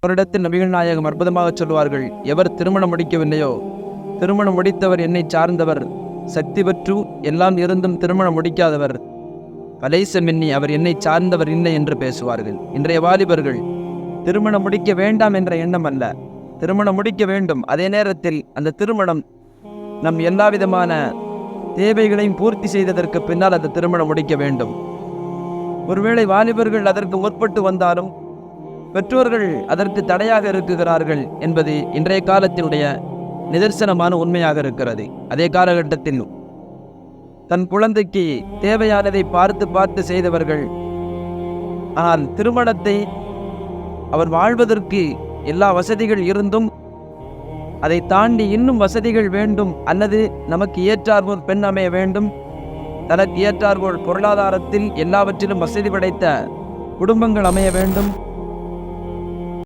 அவரிடத்தில் நபிகள் நாயகம் அற்புதமாக சொல்வார்கள், எவர் திருமணம் முடிக்கவில்லையோ, திருமணம் முடித்தவர் என்னை சார்ந்தவர், சக்தி பெற்று எல்லாம் இருந்தும் திருமணம் முடிக்காதவர், பலைச மின்னி, அவர் என்னை சார்ந்தவர் இல்லை என்று பேசுவார்கள். இன்றைய வாலிபர்கள் திருமணம் முடிக்க வேண்டாம் என்ற எண்ணம் அல்ல, திருமணம் முடிக்க வேண்டும். அதே நேரத்தில் அந்த திருமணம் நம் எல்லா விதமான தேவைகளையும் பூர்த்தி செய்ததற்கு பின்னால் அந்த திருமணம் முடிக்க வேண்டும். ஒருவேளை வாலிபர்கள் அதற்கு முற்பட்டு வந்தாலும் பெற்றோர்கள் அதற்கு தடையாக இருக்குகிறார்கள் என்பது இன்றைய காலத்தினுடைய நிதர்சனமான உண்மையாக இருக்கிறது. அதே காலகட்டத்தில் தன் குழந்தைக்கு தேவையானதை பார்த்து பார்த்து செய்தவர்கள், ஆனால் திருமணத்தை அவர் வாழ்வதற்கு எல்லா வசதிகள் இருந்தும் அதை தாண்டி இன்னும் வசதிகள் வேண்டும், அல்லது நமக்கு ஏற்றார்போல் பெண் அமைய வேண்டும், தனக்கு ஏற்றார்போல் பொருளாதாரத்தில் எல்லாவற்றிலும் வசதி படைத்த குடும்பங்கள் அமைய வேண்டும்,